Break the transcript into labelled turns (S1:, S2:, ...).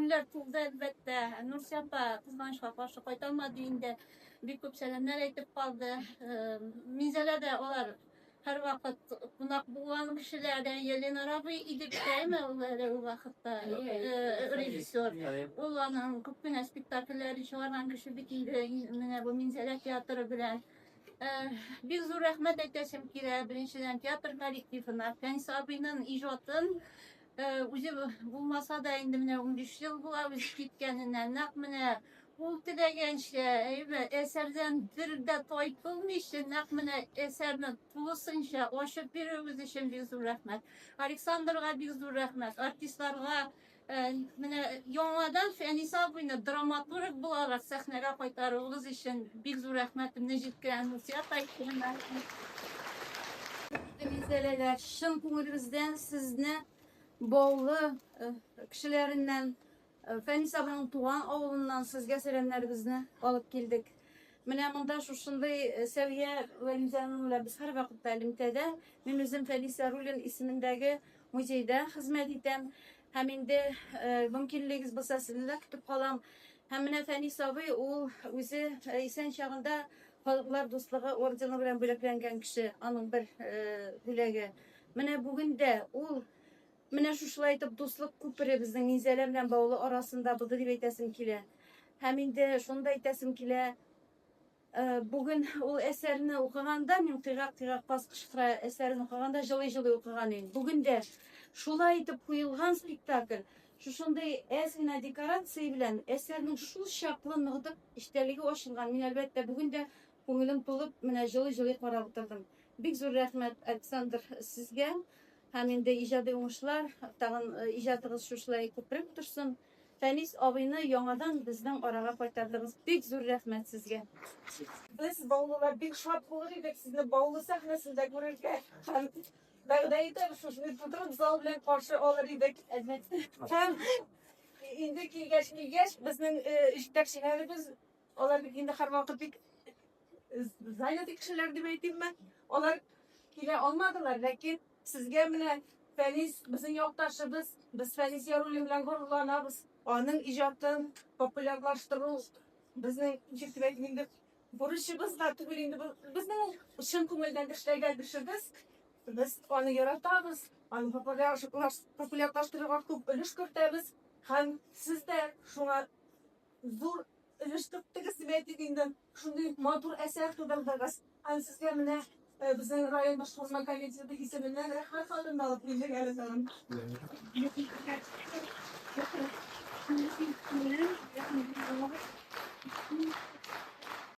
S1: Günler tuldu elbette. Nursiyapa kızgançka karşı koytalmadı indi. Bir köp selamlar aytıp kaldı. Mizele de olar her vakit bunak bulan kişilerden Yelena Rabi idip değil mi o vakitte rejissör. Olanın köpüne spektakülleri çoğaran kişi bitiydi. Bu Mizele tiyatrı bilen. Bir zor rahmet edesim kire birinciden tiyatr kolektifine. Fənis abinin icatın Uzi bulmasa da indi mine 15 yıl bula biz gitkenine nak mine ul tilegen eserden bir de toy kılmıştı nak mine eserini tulusınca oşup birimiz için bir zor rahmet. Alexander'a bir zor rahmet. Artistlarga mine yonladan Fənis abini dramaturg bularak sahneye koytarığınız için bir zor rahmetim necitken nusiyat aytırım. Bizler şın kumurumuzdan sizne Boğulu kişilerinden Fənis abinin tuğan oğlundan sizge selamlarınızı alıp geldik. Mine mında şuşunday seviye ve nizamıyla biz her vakit talimtede ben özüm Fənis Yarulin ismindeki müzeyde hizmet etem. Hem de mümkünlüğünüz bulsa sizinle kütüp kalam. Hem mine Fənis abi o özü isen çağında Halklar Dostluğu ordeni bilen böleklengen kişi onun bir bülegi. Mine bugün de o Mine şuşulay aytıp dostluk köpürü bizden nizelemle bağlı arasında buldu dip aytasım kile. Hem de şunda aytasım kile. Bugün o eserini okuganda men tığak basqıştıra eserini okuganda жылы okuganım. Bugün de şulay aytıp koyulgan spektakl. Şuşunday esine dekorasiya bilen eserinin şu şaklını ıgıtıp işlerliği oşulgan. Men elbette bugün de ko'nglim to'lib mine жылы qarab o'tirdim. Bek zo'r rahmat Alexander sizga. Hem de icadi olmuşlar, tağın icadınız şuşlayı köpürüp dursun. Fənis abini yanadan bizden arağa koytardınız. Bek zor rahmet sizge.
S2: Biz bağlılar bir şart olur idik sizni bağlı sahnesinde görürken. Bağdaydı şuşunu tutup zal bilen karşı alır idik.
S1: Evet.
S2: Hem indiki geç bizden iştakçilerimiz onlar indi her vakit bir zayıf kişiler demeydim ben. Onlar kile olmadılar lakin sizge mine Fənis bizim yoktaşımız, biz Fənis Yarulin bilen gururlanabız. Onun icatını popülerlaştırıl bizning ciddiyetimizde buruşumuz da tübülinde bizning şın kumuldan işlerge düşürüz. Biz onu yaratamiz, onu popülerlaştırığa köp ülüş körtemiz. Hem siz de şuna zor ülüş körteniz demeydiğinden şunday matur eser tübüldünüz. Hem sizge mine bizim rayon başkanı komiteyi isminden her halinde alıp geleceğim.